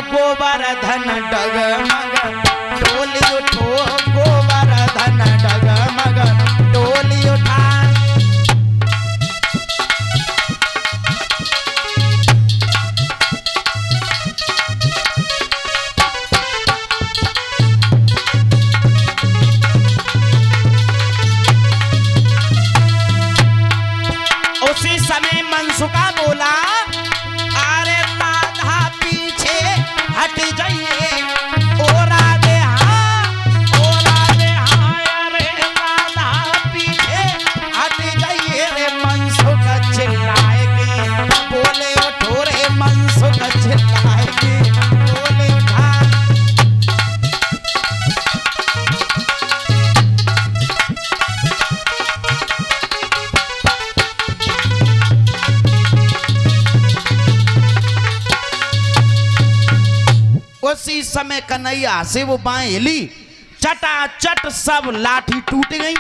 गोवर्धन डगमग डोली उठो, गोवर्धन डगमग डोली उठा। उसी समय मनसुखा बोला, अरे राधा पीछे हट जाइए, ओ राधे हाँ, ओ राधे हाँ, अरे राधा पीछे हट जाइए रे। मनसुखा चिल्लाएगी, बोले उठो रे, मनसुखा चिल्लाएगी, बोले उठा। उसी समय कन्हैया से वो बाएं हिली, चटाचट सब लाठी टूट गई।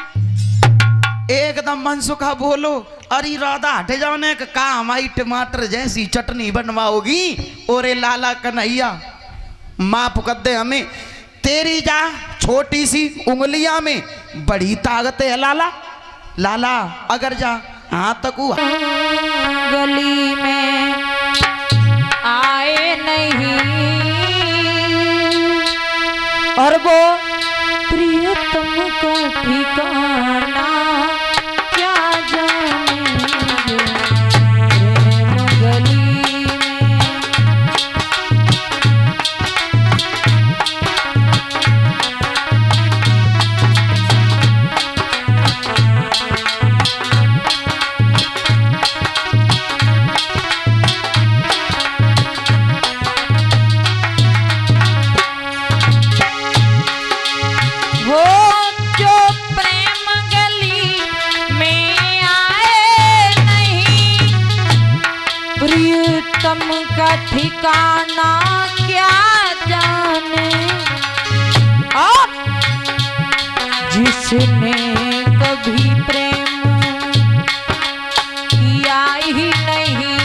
एकदम मनसुखा बोलो, अरे राधा हट जाने का हमारी टमाटर जैसी चटनी बनवाओगी। ओरे लाला कन्हैया माफ कर दे हमें, तेरी जा छोटी सी उंगलियां में बड़ी ताकत है लाला। लाला अगर जा हाथ तक गली में आए नहीं, और वो प्रियतम का ठिकाना क्या जाने प्रेम गली में। प्रियतम का ठिकाना क्या जाने, और जिसने कभी प्रेम किया ही नहीं,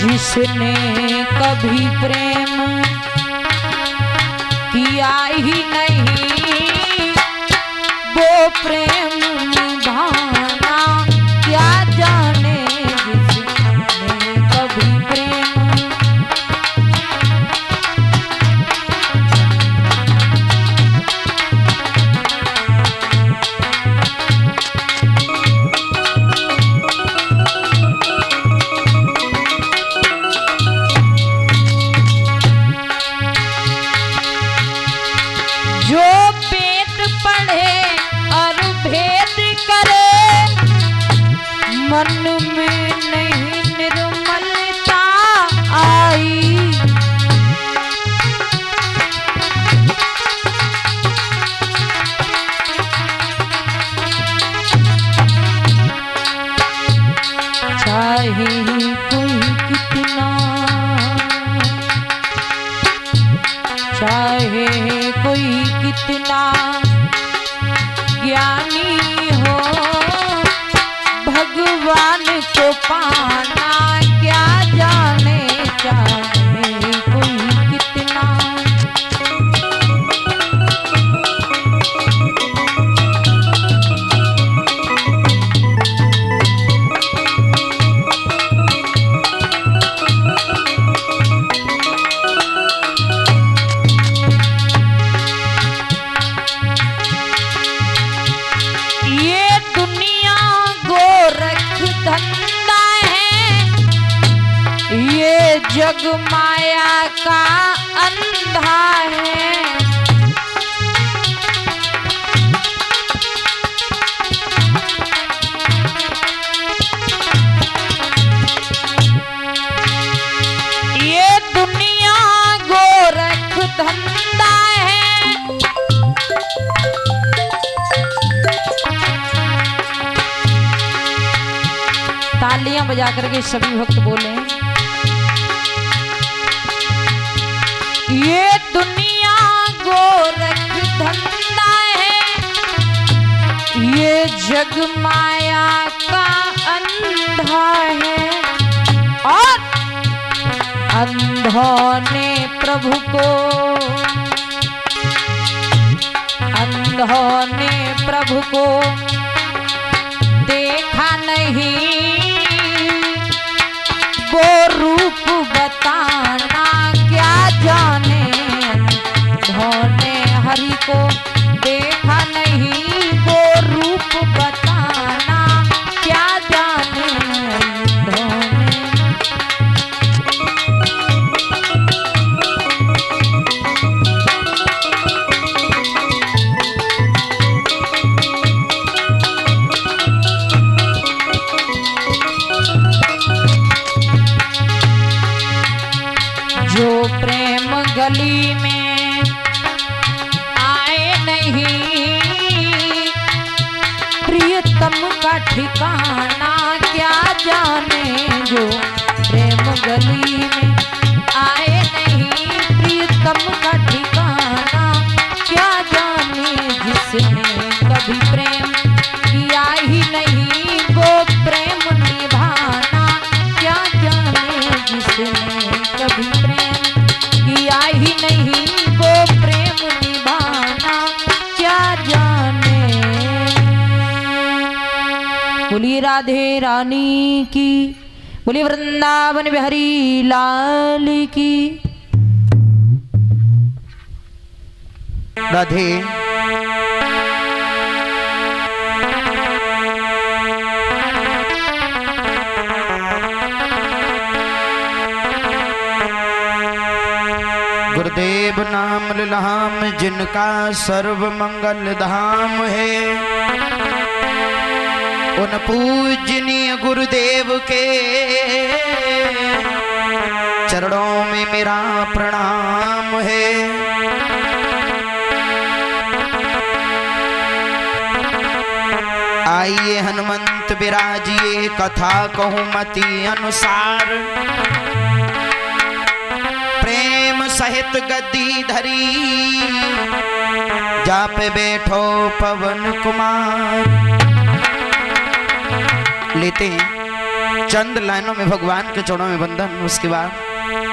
जिसने कभी प्रेम किया ही नहीं, वो प्रेम निभाना क्या जाने, जिसने कभी प्रेम। जो वेद पढ़े और भेद करे, मन में नहीं निर्मलता आई। चाहे कोई कितना, चाहे कोई कितना ज्ञानी हो, भगवान को पाना क्या जाने, चाहे कोई कितना। जग माया का अंधा है, ये दुनिया गोरख धंधा है। तालियां बजा करके सभी भक्त बोले, ये दुनिया गोरख धंधा है, ये जग माया का अंधा देखा है और अंधों ने प्रभु को, अंधों ने प्रभु को देखा नहीं, वो रूप बताना क्या जाने। अंधों ने हरि को देखा नहीं, वो रूप बताना क्या जाने। अंधों ने जो प्रेम गली में आए नहीं, प्रियतम का ठिकाना क्या जाने। जो प्रेम गली में आए नहीं, प्रियतम का ठिकाना क्या जाने। जिसने कभी प्रेम किया ही नहीं, वो प्रेम निभाना क्या जाने। जिसने कभी प्रेम किया ही नहीं, वो प्रेम निभाना क्या जाने। बोलिए राधे रानी की, बोलिए वृंदावन बिहारी लाल की। राधे गुरुदेव नाम ललाम, जिनका सर्व मंगल धाम है। उन पूजनीय गुरुदेव के चरणों में मेरा प्रणाम है। आइए हनुमंत विराजिए, कथा कहूँ मति अनुसार। प्रेम सहित गद्दी धरी, जा पे बैठो पवन कुमार। लेते हैं चंद लाइनों में भगवान के चरणों में वंदन, उसके बाद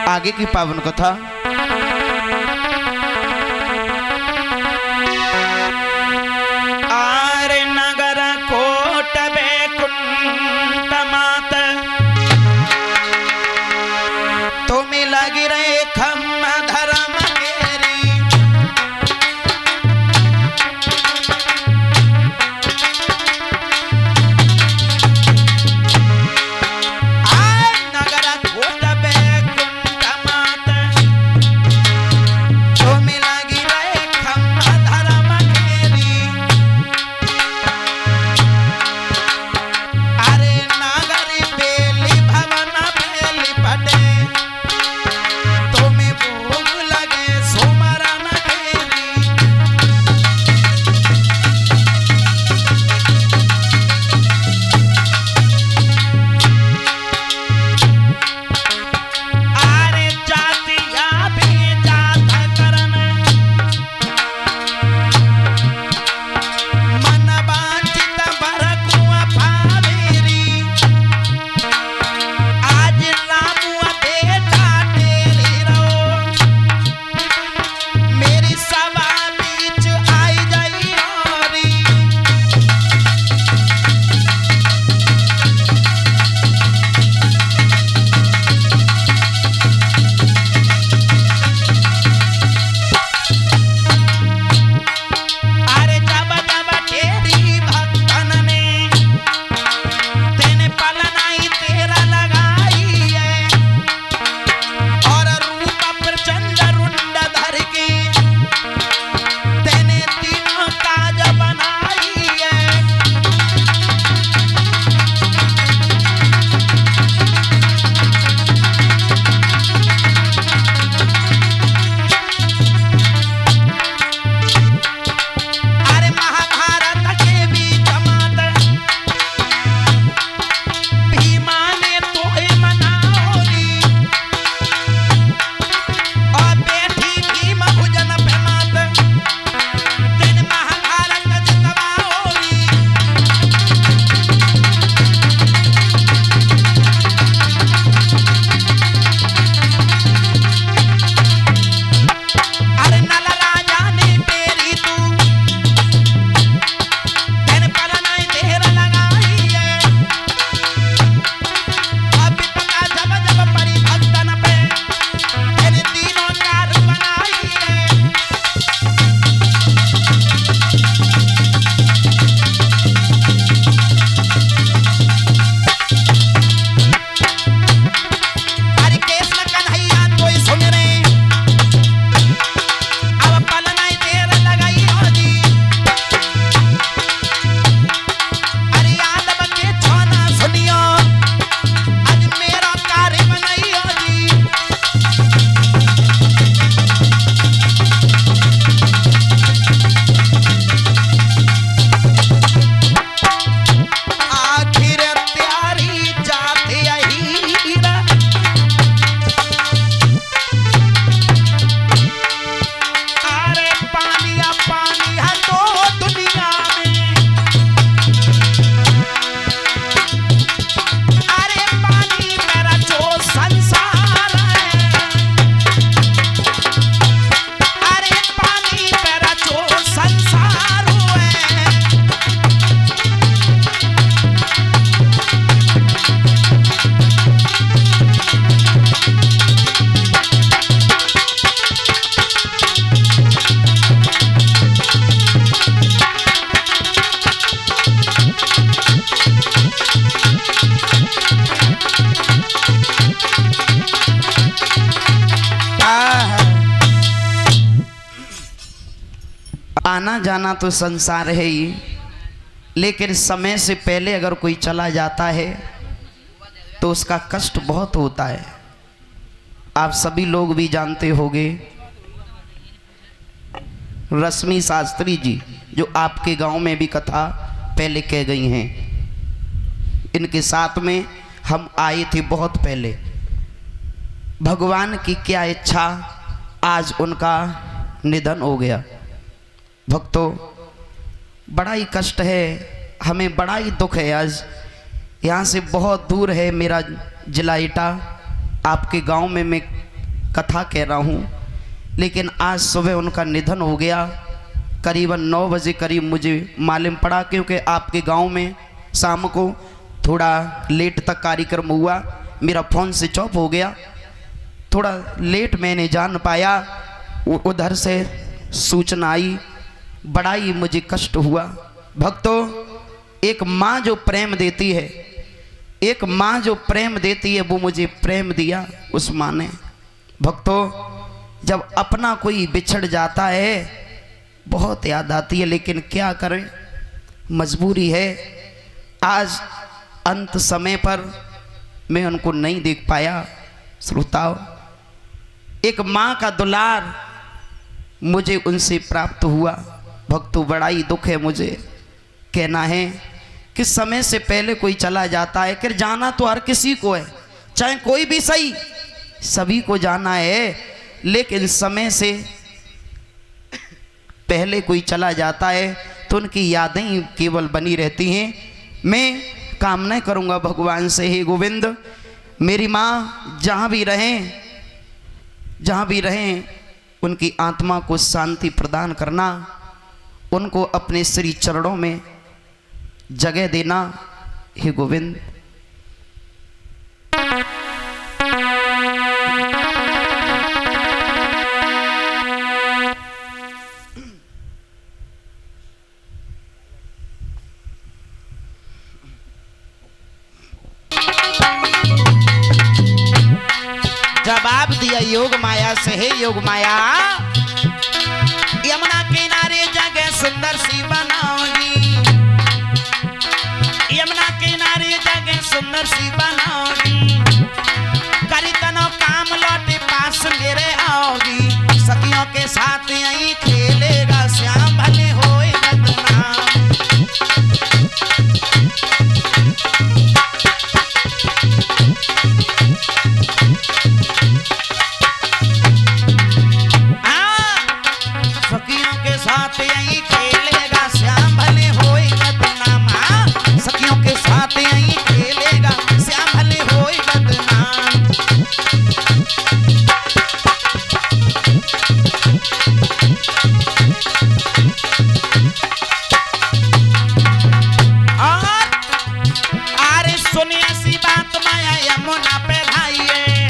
आगे की पावन कथा। आरे नगर कोट बैकुंठ मात, तुम्हें लगी रहे खम धर्म केरी। आय नगर कोट बैकुंठ मात, आना जाना तो संसार है ही, लेकिन समय से पहले अगर कोई चला जाता है तो उसका कष्ट बहुत होता है। आप सभी लोग भी जानते होंगे, रश्मि शास्त्री जी जो आपके गांव में भी कथा पहले कह गई हैं, इनके साथ में हम आए थे बहुत पहले। भगवान की क्या इच्छा, आज उनका निधन हो गया। भक्तों, बड़ा ही कष्ट है, हमें बड़ा ही दुख है। आज यहाँ से बहुत दूर है मेरा जिला एटा, आपके गांव में मैं कथा कह रहा हूँ, लेकिन आज सुबह उनका निधन हो गया। करीबन 9 बजे करीब मुझे मालूम पड़ा, क्योंकि आपके गांव में शाम को थोड़ा लेट तक कार्यक्रम हुआ, मेरा फ़ोन स्विच ऑफ हो गया, थोड़ा लेट मैंने जान पाया। उधर से सूचना आई, बड़ा ही मुझे कष्ट हुआ। भक्तों, एक माँ जो प्रेम देती है, एक माँ जो प्रेम देती है, वो मुझे प्रेम दिया उस माँ ने। भक्तों, जब अपना कोई बिछड़ जाता है बहुत याद आती है, लेकिन क्या करें, मजबूरी है। आज अंत समय पर मैं उनको नहीं देख पाया। श्रोताओ, एक माँ का दुलार मुझे उनसे प्राप्त हुआ। भक्तों, बड़ा ही दुख है मुझे कहना है कि समय से पहले कोई चला जाता है, कि जाना तो हर किसी को है, चाहे कोई भी सही, सभी को जाना है, लेकिन समय से पहले कोई चला जाता है तो उनकी यादें ही केवल बनी रहती हैं। मैं कामना करूंगा भगवान से, हे गोविंद, मेरी माँ जहाँ भी रहें उनकी आत्मा को शांति प्रदान करना, उनको अपने श्री चरणों में जगह देना, हे गोविंद। जवाब दिया योग माया से, हे योग माया, यमुना किनारे जगह सुंदर सी बनाओगी, यमुना किनारे जगह सुंदर सी बनाओगी, करी तनो काम लौटे पास मेरे आओगी, सखियों के साथ यहीं खेलेगा श्याम, भले होए बदनाम। सखियों के साथ यहीं खेलेगा श्याम, भले होए बदनाम। सखियों के साथ यहीं खेलेगा श्याम, भले होए बदनाम। और अरे सुनिए ऐसी बात, माया यमुना पे भाइये,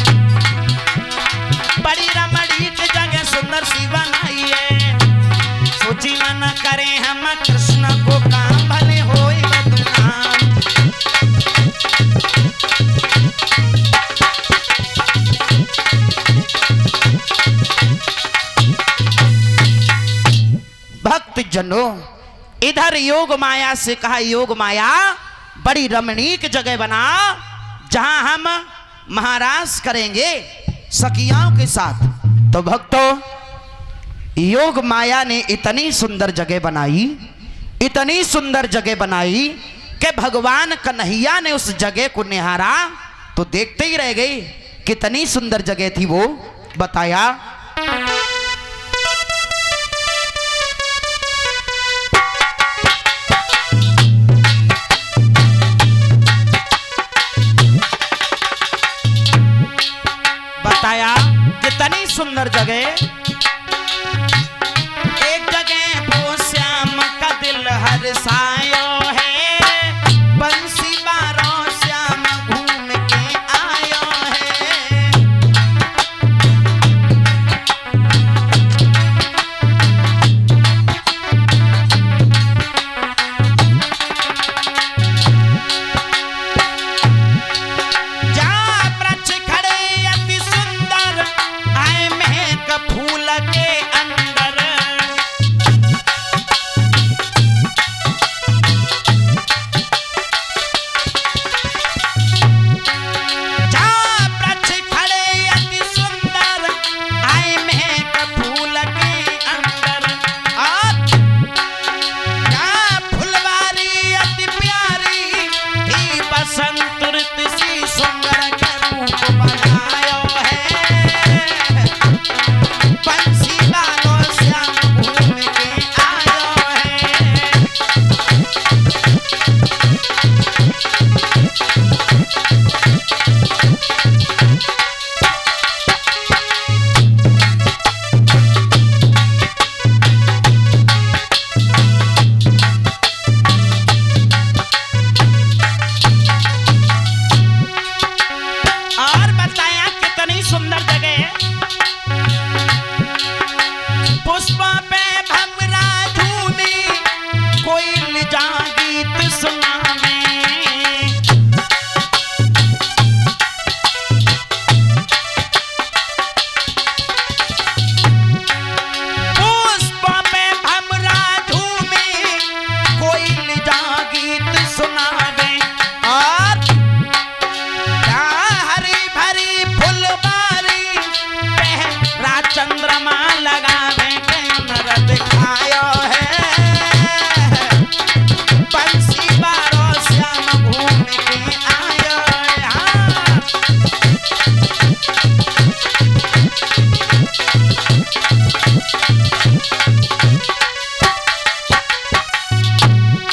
बड़ी रमणीक जगह सुंदर सी बनाइए, सोची मन करें हम कृष्ण को काम, भले होए बदनाम। भक्त जनों, इधर योग माया से कहा, योग माया बड़ी रमणीक जगह बना, जहां हम महाराज करेंगे सखियों के साथ। तो भक्तों, योग माया ने इतनी सुंदर जगह बनाई, इतनी सुंदर जगह बनाई कि भगवान कन्हैया ने उस जगह को निहारा तो देखते ही रह गए। कितनी सुंदर जगह थी वो, बताया। बताया कितनी सुंदर जगह। एक जगह वो श्याम का दिल हर्षायो है, बंसी बारो श्याम घूम के आयो है।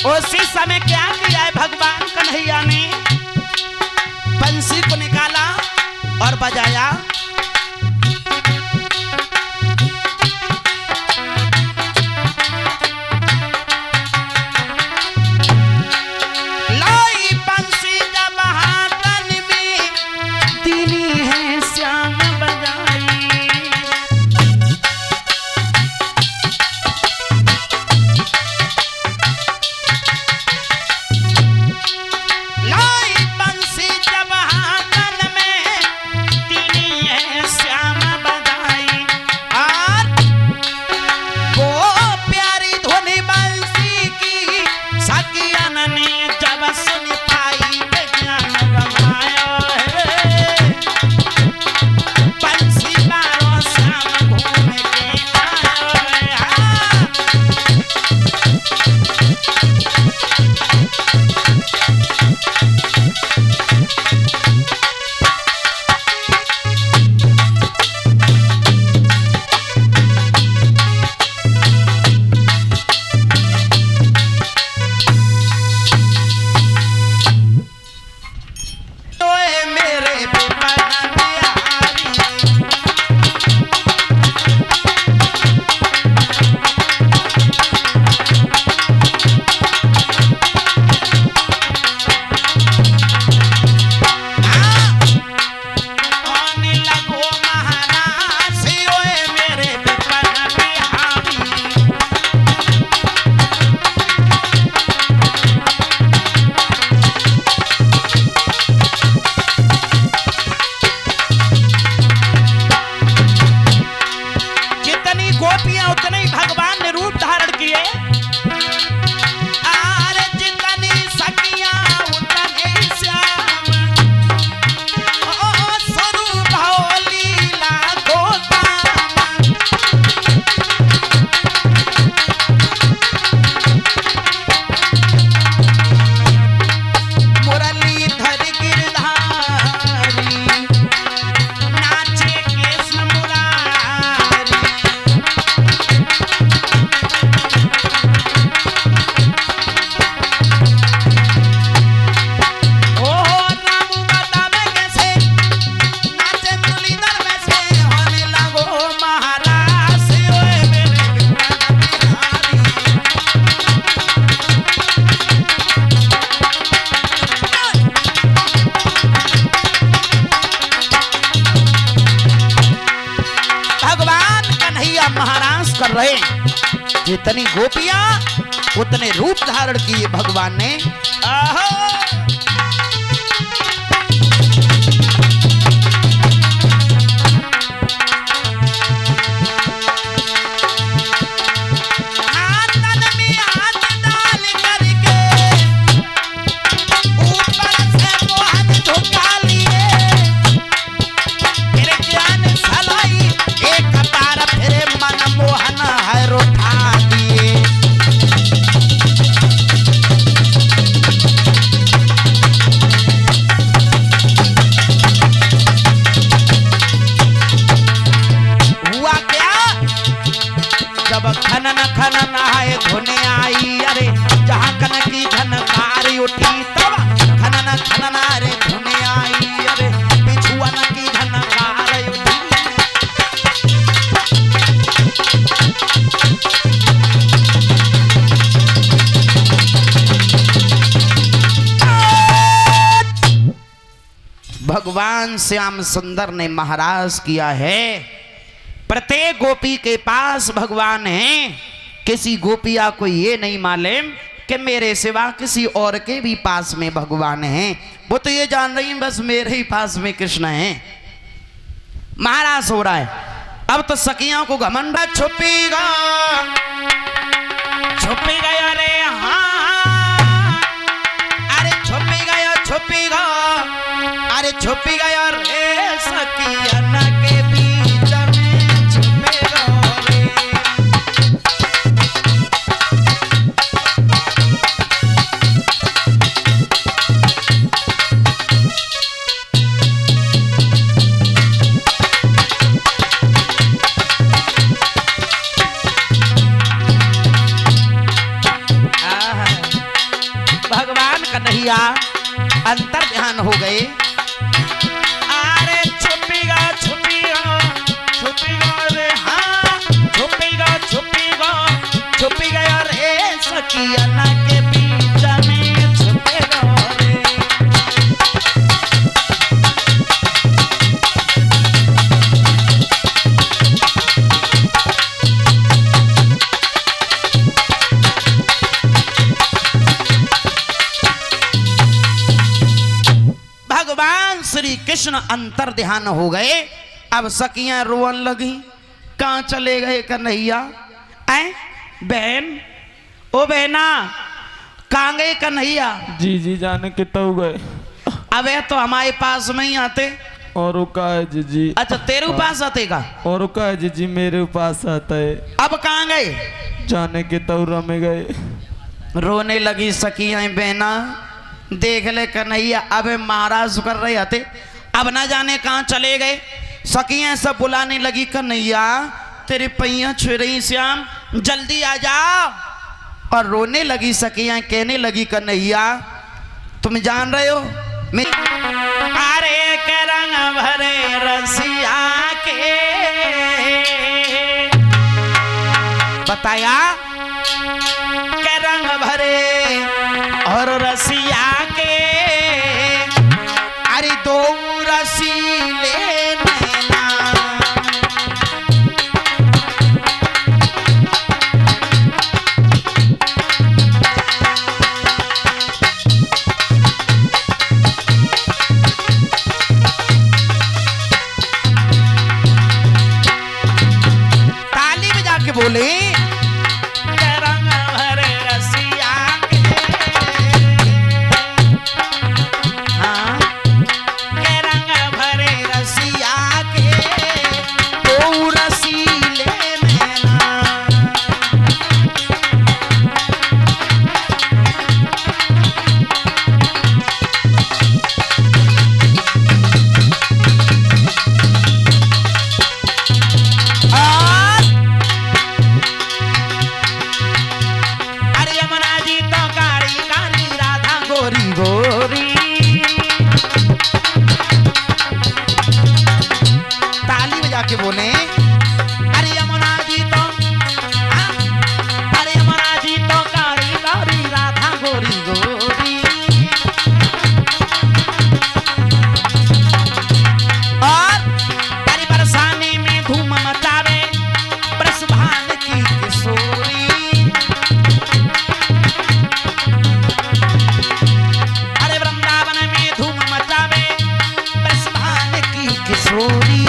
उसी समय क्या किया है भगवान कन्हैया ने, बंसी को निकाला और बजाया। लाई बंसी जब हाथन में, दीनी है श्याम बजाई। लाई बंसी जब हाथन में, दीनी है श्याम बजाई। और वो प्यारी धुनी बंसी की सखियन ने जब सुन पाई, विज्ञान गवाया है। बंसी मारो श्याम घूम के आया है। ओए मेरे बेपना प्यारी, आने लगो महाराज, ओए मेरे बेपना प्यारी। जितनी गोपियां उतने ही भगवान ने रूप धारण किए। आरे जितनी सखियां उतने ही श्याम, ओ स्वरूप हो लीला गोपाल। मुरलीधर गिरधारी, नाचे कृष्ण मुरारी। ओहो राम बता में कैसे नाचे मुरलीधर में से, होने लगो महाराज, ओए मेरे बिहारी। भगवान कन्हैया महाराज कर रहे, जितनी गोपियां उतने रूप धारण किए भगवान ने। आहो हाथन में हाथ डाल करके, ऊपर से मोहन झुका लिए। फिर ज्ञान सलाई एक बार, फिर मन मोहन है उठा दिए। हुआ क्या, जब खनन खनन आए धुने आई, अरे जहाँ कन की झनकारी उठी, तब खनन खनन अरे धुने आई, अरे बिछुअन की झनकार उठी। भगवान श्याम सुंदर ने महाराज किया है। प्रत्येक गोपी के पास भगवान है। किसी गोपिया को ये नहीं मालूम कि मेरे सिवा किसी और के भी पास में भगवान है। वो तो ये जान रही है बस मेरे ही पास में कृष्ण है। महाराज हो रहा है। अब तो सखियों को घमंड छुपेगा, छुपी गया रे हाँ, अरे छुपी गया छुपेगा, अरे छुपी गया रे सखियन के बीच में छुपेगा रे। कन्हैया अंतर ध्यान हो गए। अरे छुपीगा छुपीगा छुपीगा रे हाँ छुपीगा छुपीगा छुपीगा रे सखिया ना के बीच में छुपेगा रे। भगवान श्री कृष्ण अंतर ध्यान हो गए। अब सखियां रोवन लगी, कहाँ चले गए कन्हैया? बहन, ओ बहना, कहाँ गए कन्हैया? जी जाने के तो गए। अबे तो हमारे पास में ही आते। और का है जी? अच्छा तेरे पास आते का? और का है जी मेरे पास आता है। अब कहाँ गए? जाने के तौरा में गए। रोने लगी सखियां, बहना देख ले कन्हैया अबे महाराज कर रहे थे, अब ना जाने कहाँ चले गए। सखियां सब बुलाने लगी, कन्हैया तेरे पैया छुए रही श्याम जल्दी आ जाओ। और रोने लगी सखियां, कहने लगी कन्हैया तुम जान रहे हो मैं अरे के रंग भरे रसिया के बताया के रंग भरे और रसिया के अरे दो रसीले नैना। ताली बजा के बोले के बोले अरे यमुना जी तो अरे यमुना जी तो कारी कारी राधा गोरी गोरी। और अरे बरसाने में धूम मचावे ब्रजभान की किशोरी। अरे वृंदावन में धूम मचावे ब्रजभान की किशोरी।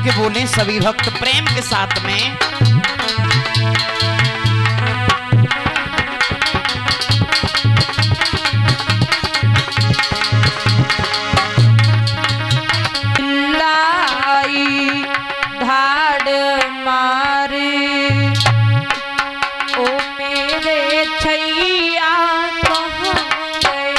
के बोले सभी भक्त प्रेम के साथ में लाई धाड़ मारे ओ मेरे छैया कहाँ गए।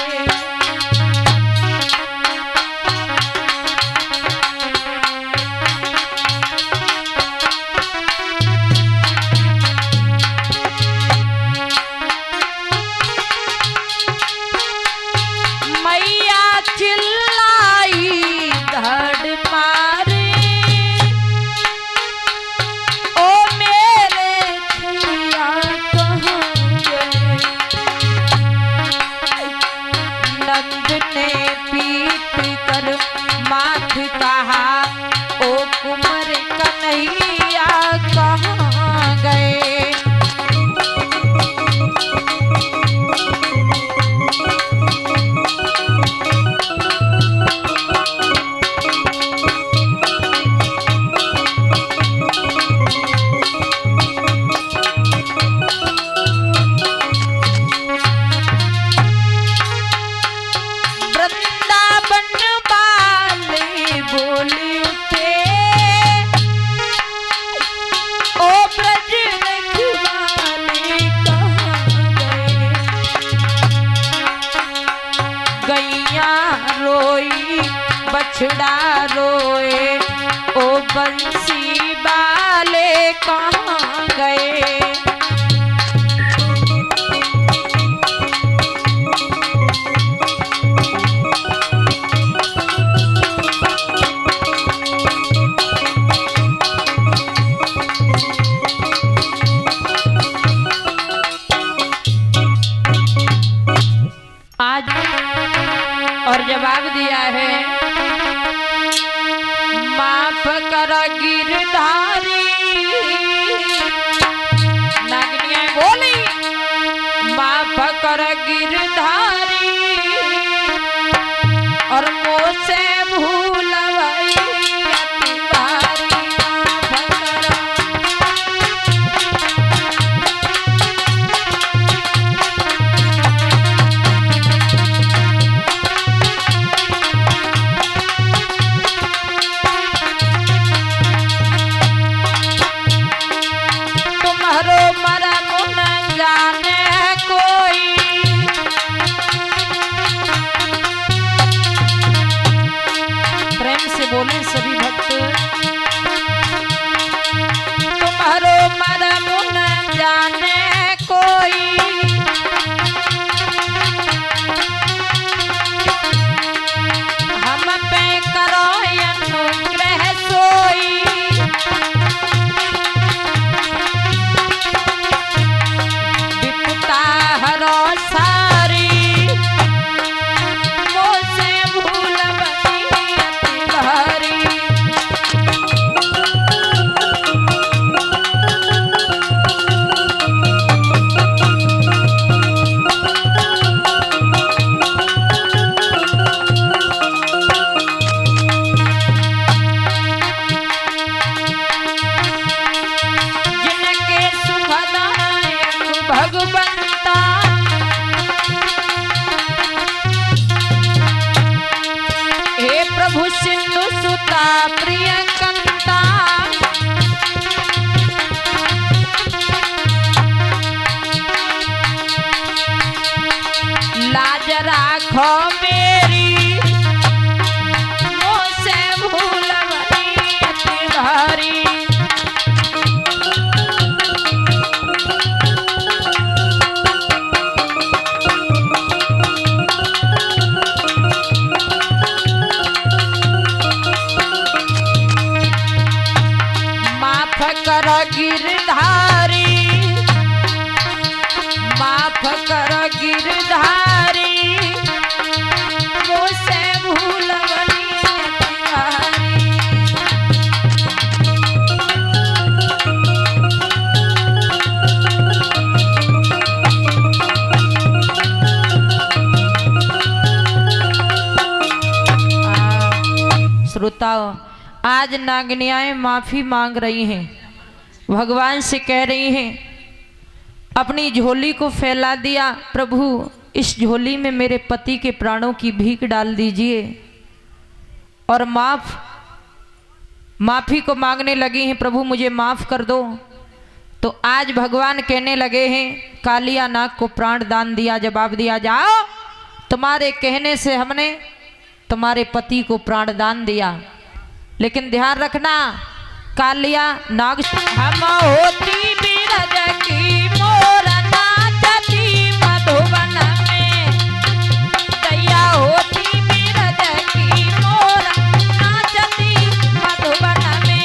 बछड़ा रोए, ओ बंसी वाले कहाँ गए। आज और जवाब दिया है, माफ कर गिरधारी। नागनिया बोली, माफ कर गिरधारी और मोसे भूलवई अति भारी। माफ कर तुम्हारो मरम न जाने कोई, प्रेम से बोले सभी भक्त। तुम्हारो मरम न जाने कोई, हम पे करो अनुग्रह सोई। विपुता हरो सारी, मोसे भूलवई अति भारी। जिनके सुखदायक भगवंता, हे प्रभु सिंधु सुता प्रिय कंता। लाज राखो मेरी, मोसे भूलवई अति भारी। माफ कर गिरधारी, माफ कर गिरधारी, मोसे भूलवई अति भारी। श्रोताओं, आज नागनियाएं माफी मांग रही हैं, भगवान से कह रही हैं, अपनी झोली को फैला दिया प्रभु, इस झोली में मेरे पति के प्राणों की भीख डाल दीजिए। और माफी को मांगने लगी हैं, प्रभु मुझे माफ कर दो। तो आज भगवान कहने लगे हैं, कालिया नाग को प्राण दान दिया। जवाब दिया, जाओ, तुम्हारे कहने से हमने तुम्हारे पति को प्राण दान दिया, लेकिन ध्यान रखना, कालिया नाग हम होती बिरज की मोर नाचती मधुबन में। दैया होती बिरज की मोर नाचती मधुबन में।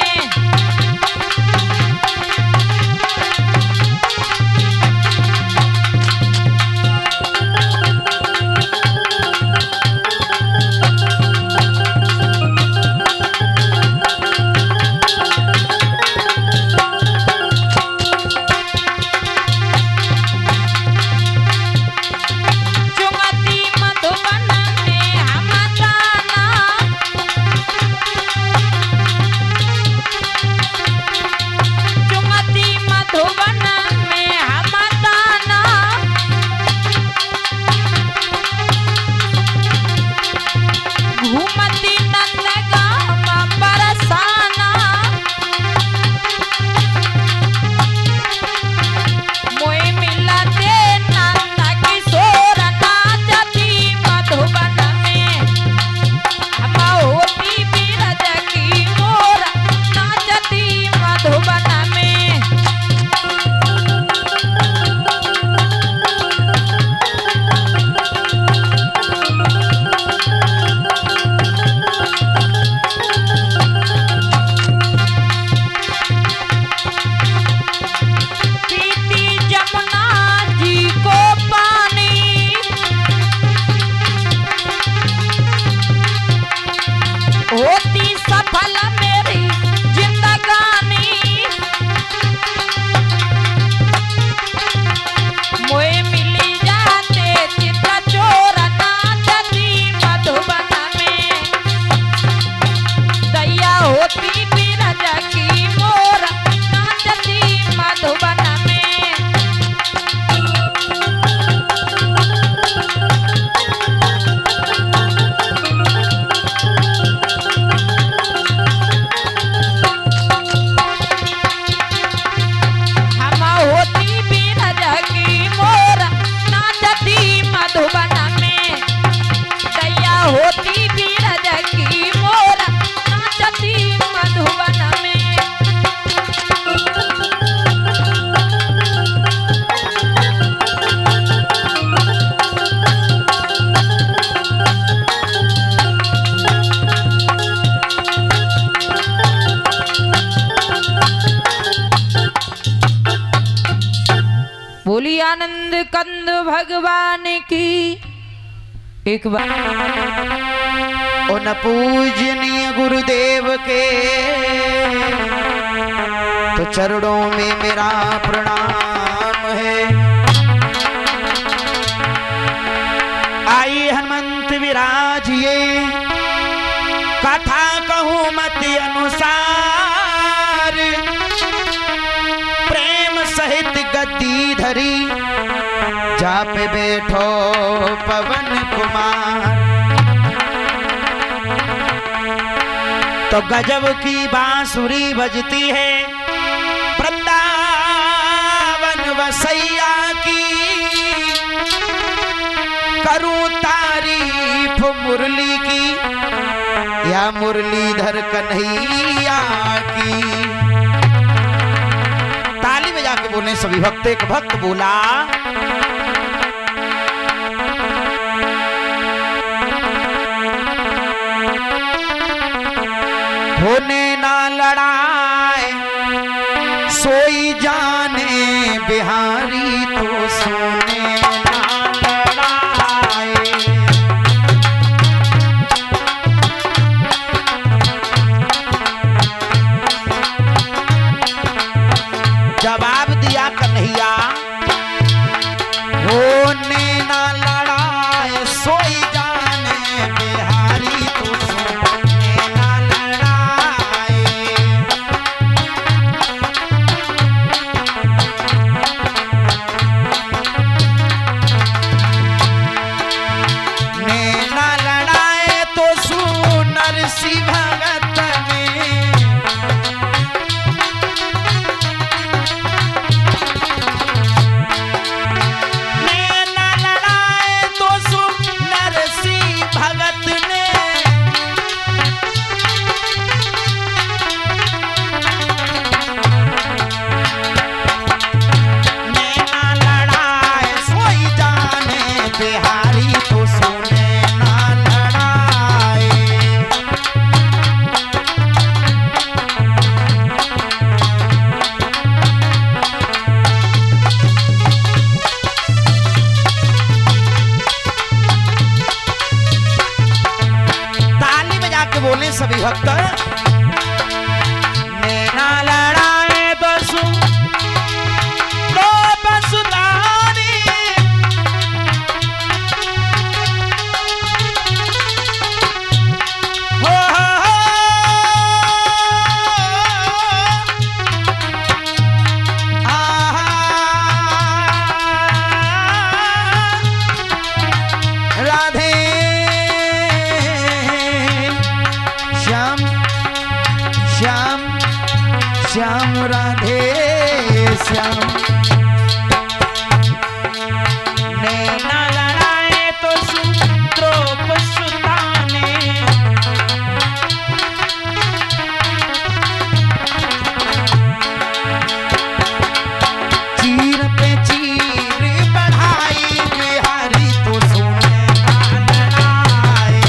होती सफल मेरी जिंदगानी मोए मिली जाते चित्र चोर नाचती मधुबन में दैया होती बिरज की मोर नाचती मधुबन में हम होती बिरज की मोर नाचती मधुबन में दैया होती बिरज की मोर नाचती मधुबन में बोली आनंद कंद भगवान की एक बार उन पूजनीय गुरुदेव के तो चरणों में मेरा प्रणाम है। आई हनुमंत विराजिए कथा कहूँ मत अनुसार प्रेम सहित गद्दी धरी जा पे बैठो पवन कुमार। तो गजब की बांसुरी बजती है वृंदावन वसैया की करूं तारीफ मुरली की या मुरलीधर कन्हैया की। ताली बजा के बोले सभी भक्त। एक भक्त बोला होने ना लड़ाए सोई जाने बिहारी तो सोने ना लड़ाए। जवाब दिया कन्हैया होने ना लड़ाए सोई जाने बिहारी तो सोने ना लड़ाए। नैना लड़ाए तो सुनर सी भगत में नैना लड़ाए तो सुनर सी भगत ने नैना लड़ाए सोई जाने बिहारी तो सोने ना लड़ाए। ताली बजा के बोले सभी भक्त नैना लड़ाए दो बसुदारी हो राधे श्याम श्याम श्याम राधे श्याम। नैना लड़ाए तो सुद्रोप सुताने चीर पे चीर बढ़ाई बिहारी तो सोने ना लड़ाए।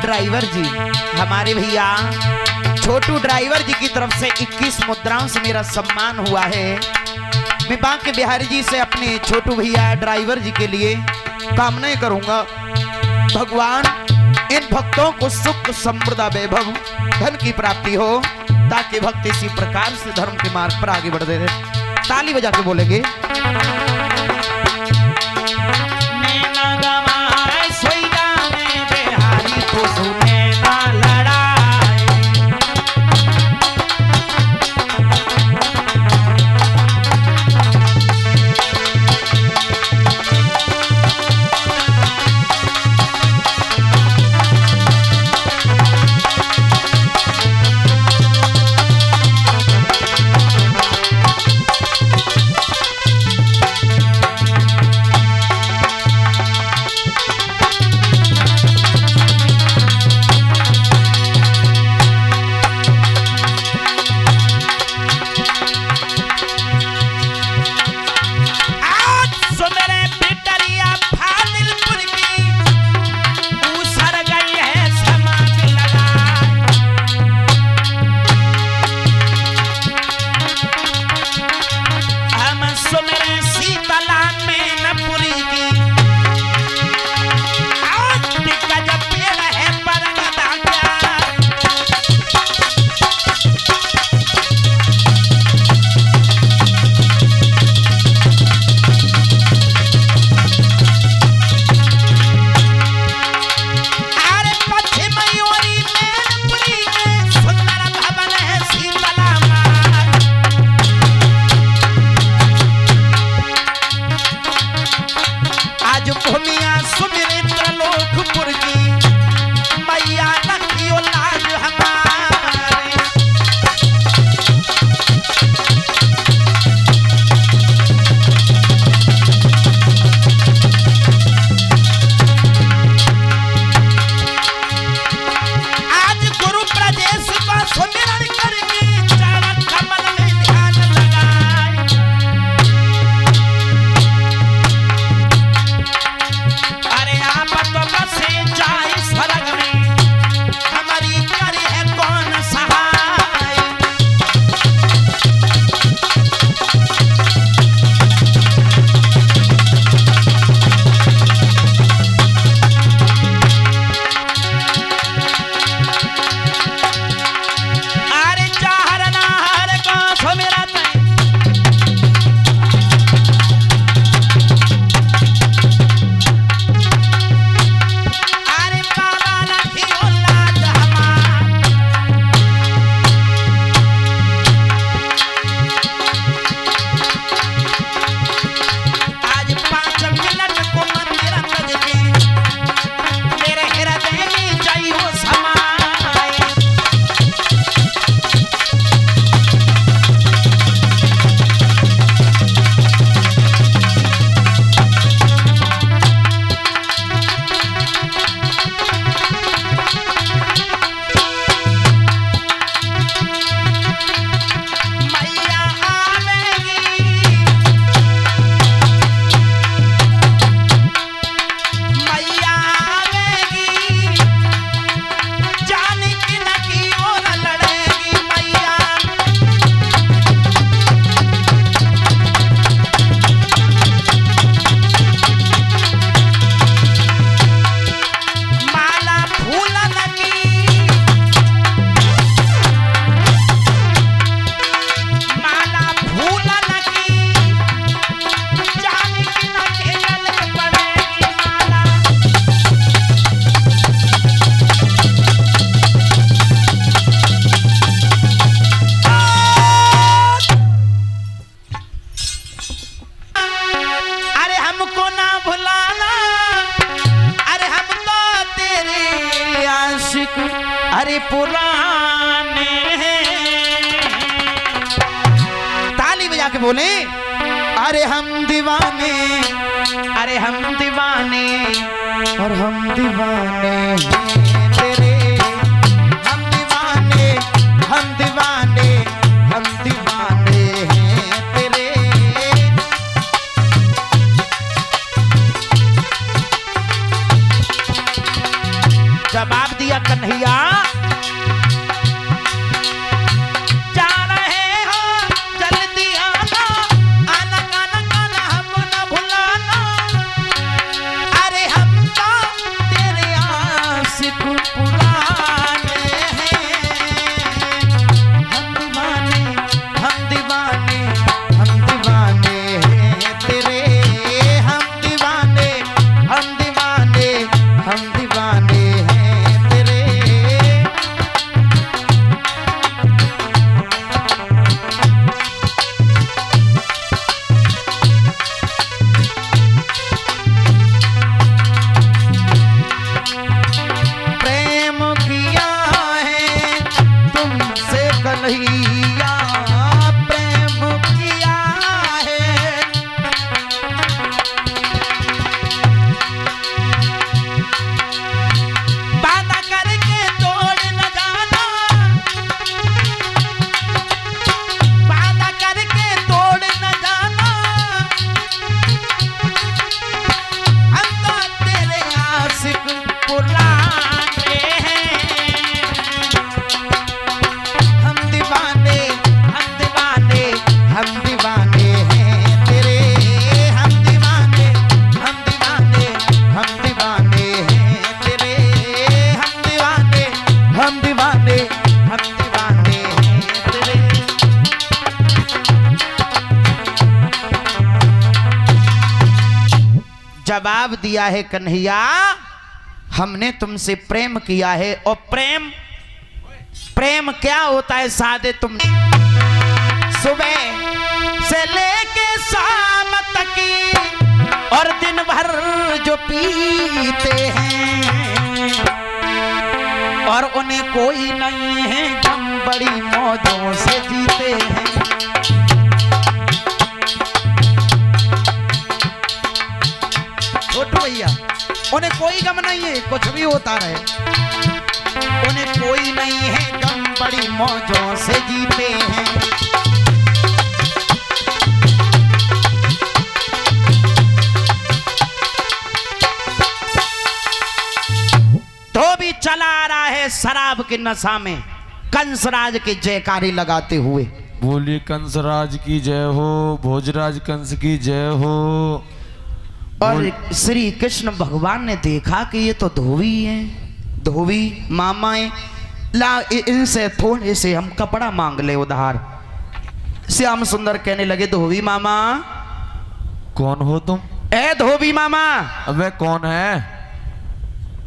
ड्राइवर जी, हमारे भैया छोटू ड्राइवर जी की तरफ से 21 मुद्राओं से मेरा सम्मान हुआ है। मैं बांके बिहारी जी से अपने छोटू भैया ड्राइवर जी के लिए कामनाएं करूंगा, भगवान इन भक्तों को सुख समृद्ध वैभव धन की प्राप्ति हो, ताकि भक्त इसी प्रकार से धर्म के मार्ग पर आगे बढ़ते रहे। ताली बजा के बोलेंगे। अरे पुराने ताली बजा के बोले अरे हम दीवाने, अरे हम दीवाने और हम दीवाने हैं तेरे, हम दीवाने हम दीवाने हम दीवाने हैं तेरे। जवाब दिया जवाब दिया है कन्हैया, हमने तुमसे प्रेम किया है। और प्रेम प्रेम क्या होता है सादे, तुम सुबह से लेके शाम तक और दिन भर जो पीते हैं और उन्हें कोई नहीं है गम, बड़ी मौजों से जीते हैं। छोटू भैया, उन्हें कोई गम नहीं है, कुछ भी होता रहे, उन्हें कोई नहीं है गम, बड़ी मौजों से जीते हैं। तो भी चला आ रहा है शराब के नशा में, कंसराज के जयकारी लगाते हुए। बोलिए कंसराज की जय हो, भोजराज कंस की जय हो। और श्री कृष्ण भगवान ने देखा कि ये तो धोबी हैं, धोबी मामाएं, ला इनसे थोड़े से हम कपड़ा मांग ले उधार। श्याम सुंदर कहने लगे, धोबी मामा। कौन हो तुम? ए धोबी मामा। अबे कौन है?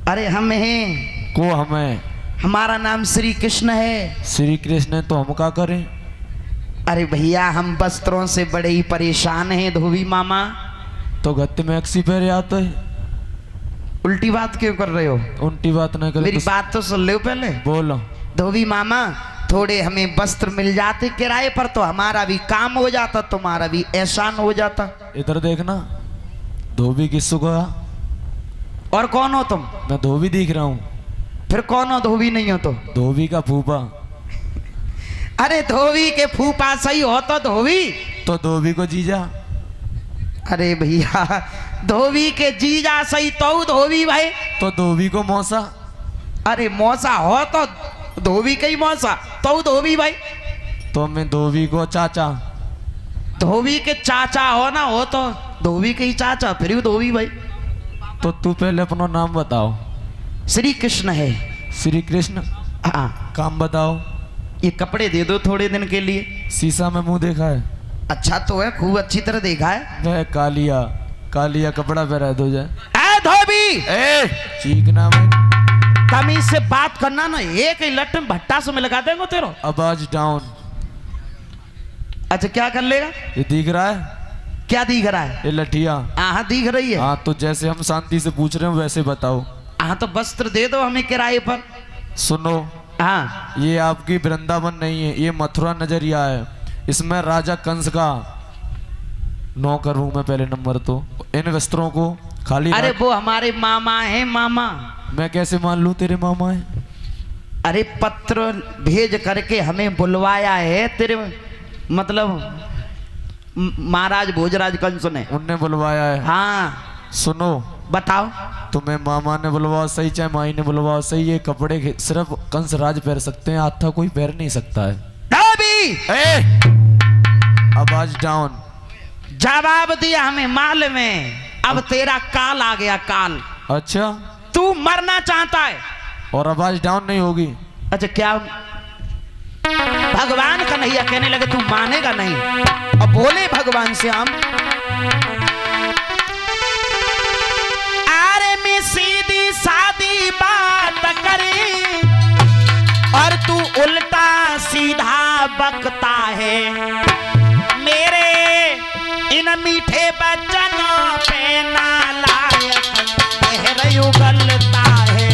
अरे हम हैं। को हमें? हमारा नाम श्री कृष्ण है। श्री कृष्ण तो हम क्या करें? अरे भैया, हम वस्त्रों से बड़े ही परेशान हैं धोबी मामा। तो गत्ते में अक्सी पैर आता है। उल्टी बात क्यों कर रहे हो? उल्टी बात नहीं कर। मेरी बात तो सुन लो पहले। बोलो। धोबी मामा, थोड़े हमें वस्त्र मिल जाते किराए पर तो हमारा भी काम हो जाता, तुम्हारा भी एहसान हो जाता। इधर देखना, धोबी किसको कहा? और कौन हो तुम? मैं धोबी दिख रहा हूँ। फिर कौन हो? धोबी नहीं हो तो? धोबी का फूफा। अरे धोबी के फूफा सही हो तो धोबी? तो धोबी को जीजा। अरे भैया, धोबी के जीजा सही तो धोबी भाई। तो धोबी को मौसा। अरे मौसा हो तो धोबी के ही मौसा, तो धोबी भाई। तो मैं धोबी को चाचा। धोबी के चाचा हो ना हो तो धोबी के ही चाचा, फिर भी धोबी भाई। तो तू पहले अपना नाम बताओ। श्री कृष्ण है। श्री कृष्ण। हाँ। काम बताओ। ये कपड़े दे दो थोड़े दिन के लिए। शीशा में मुंह देखा है? अच्छा तो है, खूब अच्छी तरह देखा है। वह कालिया कालिया कपड़ा पहरा दो जाए। ए धोबी, ए चीखना में तमीज से बात करना ना, एक ही लट में भट्टा से में लगा देंगे तेरो। आवाज डाउन। अच्छा क्या कर लेगा? ये दिख रहा है? क्या दिख रहा है? ये लठिया। हाँ दिख रही है। हाँ, तो जैसे हम शांति से पूछ रहे हो वैसे बताओ। हाँ तो वस्त्र दे दो हमें किराए पर। सुनो, हाँ, ये आपकी वृंदावन नहीं है, ये मथुरा नजरिया है। इसमें राजा कंस का नौकर हूं मैं पहले नंबर। तो इन वस्त्रों को खाली। अरे वो हमारे मामा हैं, मामा। मैं कैसे मान लूं तेरे मामा है? अरे पत्र भेज करके हमें बुलवाया है तेरे, मतलब महाराज भोजराज कंस ने। उनने बुलवाया है? हाँ। सुनो, बताओ। तुम्हें मामा ने बुलवाया सही, चाहे माई ने बुलवाया सही, ये कपड़े सिर्फ कंस राज पहन सकते हैं, आथा कोई पहन नहीं सकता है। आवाज डाउन। जवाब दिया हमें माल में। अब तेरा काल आ गया, काल। अच्छा, तू मरना चाहता है और आवाज डाउन नहीं होगी? अच्छा क्या? भगवान कन्हैया कहने लगे तू मानेगा नहीं। अब बोले भगवान श्याम, अरे मैं सीधी सादी बात करी और तू उल्टा सीधा बकता है। मेरे इन मीठे बचनों पे नालायक गहर उगलता है।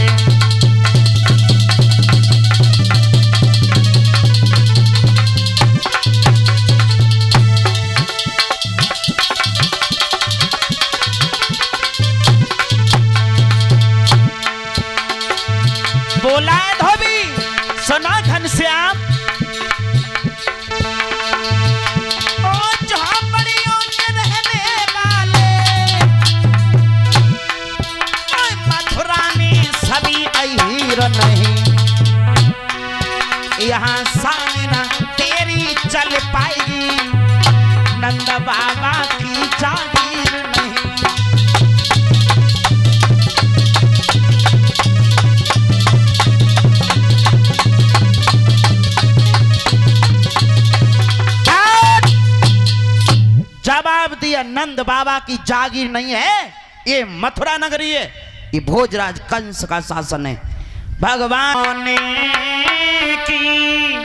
बोला है धोबी, सुनो घनश्याम, झोपड़ियों में रहने वाले मथुरा में सभी अहीर नहीं, यहाँ सामना तेरी चल पाएगी, नंद बाबा की जागीर नहीं। जवाब दिया, नंद बाबा की जागीर नहीं है, ये मथुरा नगरी है, ये भोजराज कंस का शासन है। भगवान की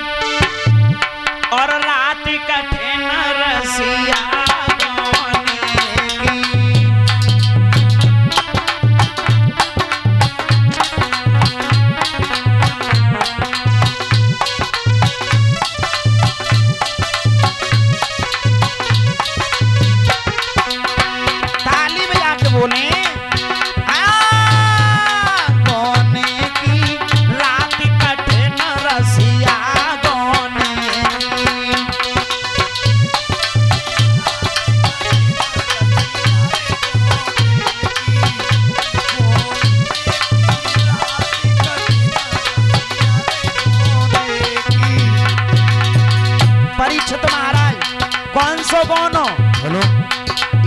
और रात कठिन रसिया गोनो बोलो,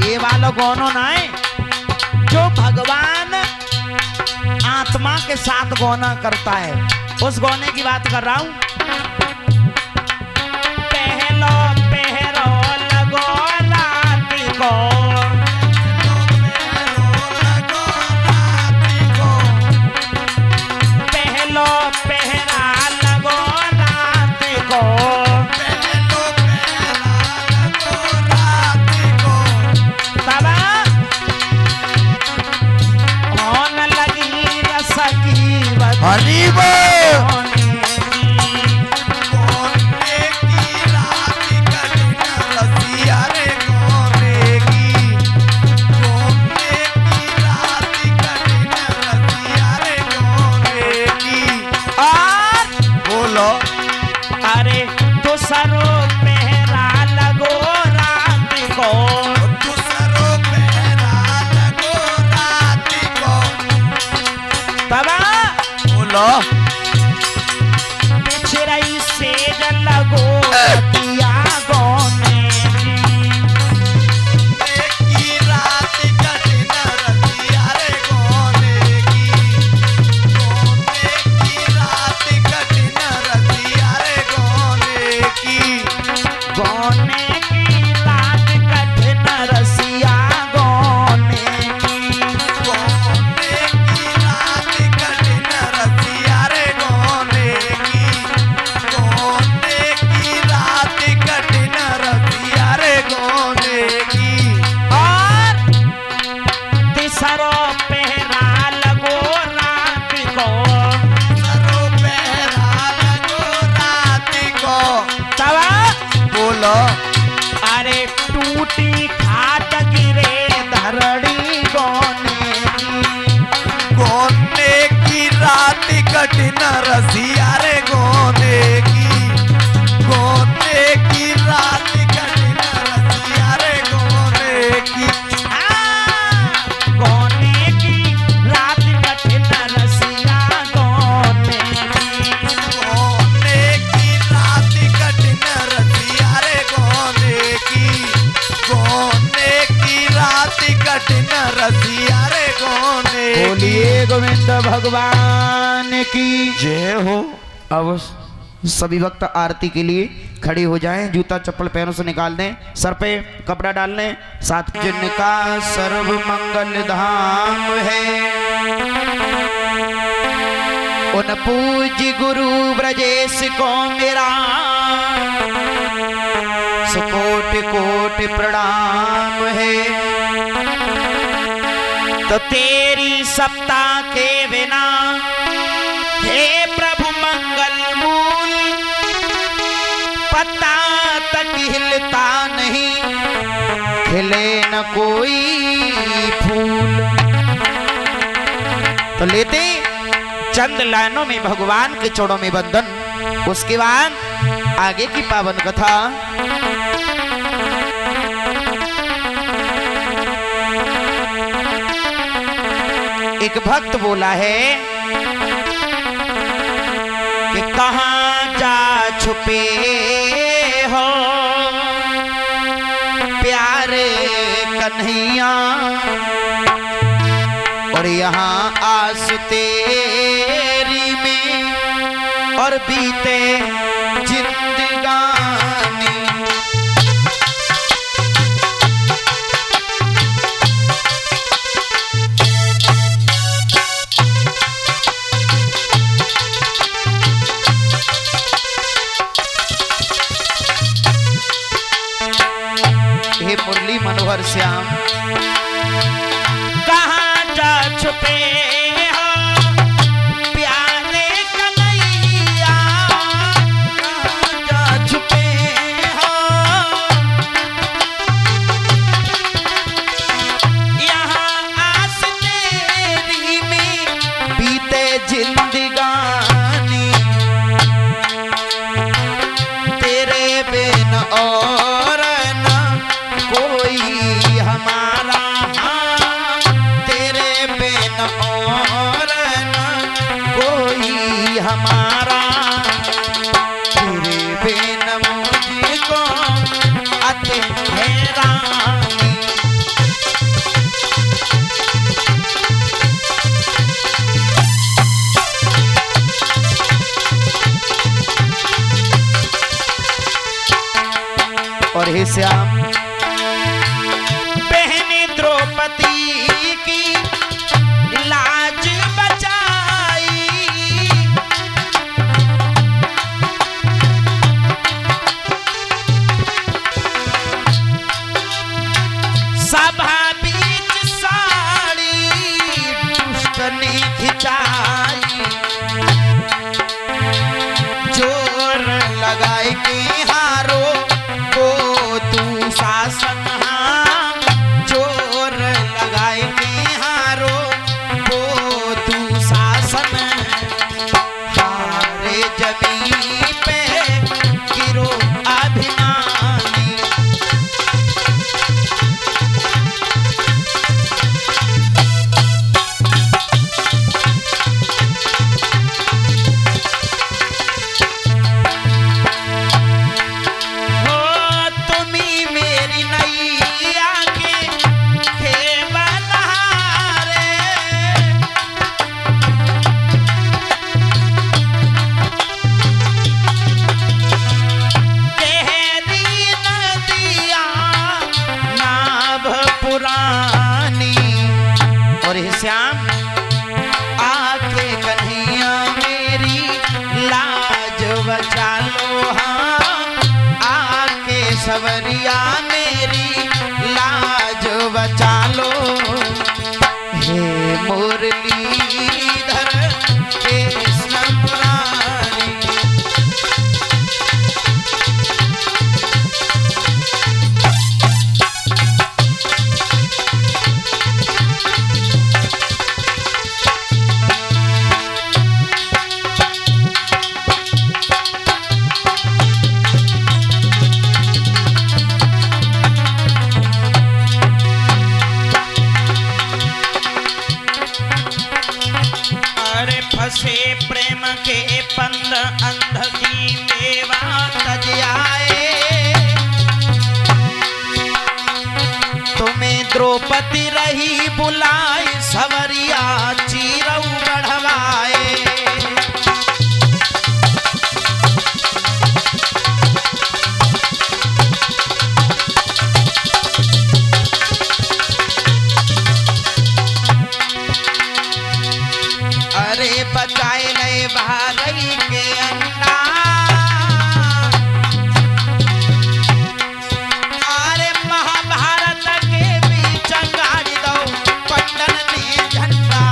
ये वाला गोनो ना है जो भगवान आत्मा के साथ गोना करता है, उस गोने की बात कर रहा हूं। पहलो पहरो लगो राती को, पहलो पहरा लगो राती को, पिछरई से लगो रतिया गोने की रात कठिन रतिया रे गोने की रात कठिन रतिया रे गोने की रात कठिन रसिया गोने अरे टूटी खाट गिरे धरड़ी गोने की रात कठिन रसिया रे गोने की रात कठिन रसिया रे गोने की रात कठिन रसिया गोने की रात कठिन रसिया रे गोने की रात कठिन रसिया रे गोने। बोलिए गोविंद भगवान की जय हो। अब सभी भक्त आरती के लिए खड़े हो जाएं, जूता चप्पल पैरों से निकाल दें, सर पे कपड़ा डाल लें, साथ जिनका सर्व मंगल धाम है उन पूज्य गुरु ब्रजेश को मेरा सुकोटि कोटि प्रणाम है। तो तेरी सत्ता के बिना हे प्रभु मंगल मूल पत्ता तक हिलता नहीं, खिले न कोई फूल। तो लेते चंद लाइनों में भगवान के चरणों में बंधन, उसके बाद आगे की पावन कथा। एक भक्त बोला है कि कहां जा छुपे हो प्यारे कन्हैया, और यहाँ आस तेरी में और बीते जिंदगानी। श्याम कहाँ जा छुपे हो प्यारे कन्हैया, कहाँ जा छुपे हो, यहाँ आस तेरी में बीते जिंदगानी, तेरे बिन और न कोई हमारा, हाँ, तेरे बिन और न कोई हमारा, तेरे बिन मुझको अति हैरानी। और हे श्याम बहने द्रौपदी की लाज बचाई, सभा बीच साड़ी दुष्ट ने खिंचाई, जोर लगाए के हारो को तू शासन, हाँ, जोर लगाए के हारो को तू शासन, हारे जमीन पे गिरो अभिमानी। और हे श्याम आके कन्हैया मेरी लाज बचा लो, हाँ, आके सवरिया मेरी लाज बचा लो, हे मुरलीधर कृष्ण मुरारी। फंसे प्रेम के पंद अंध की मेवा तज आए, तुम्हें द्रौपदी रही बुलाए सवरिया चीरऊ बढ़वाए। अरे बचाए ले भागई के अंडा, अरे महाभारत के बीच गाड़ी दो पंडन ने झंडा,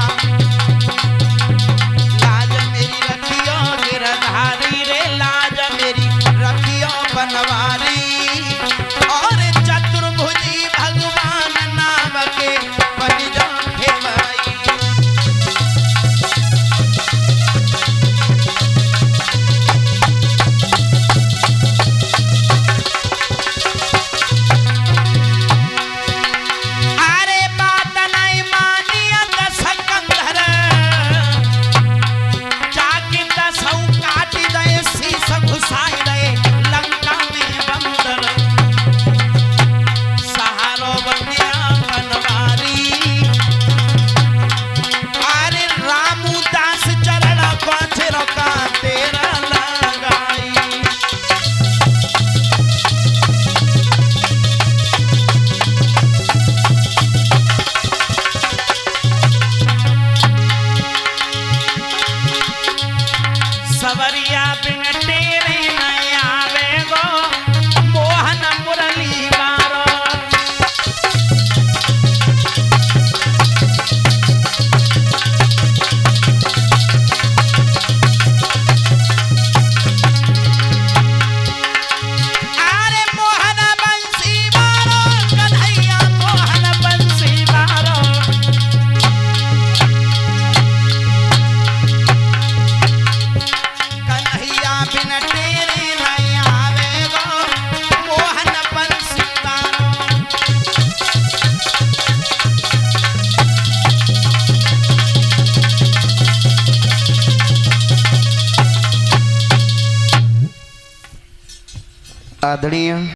आदरणीय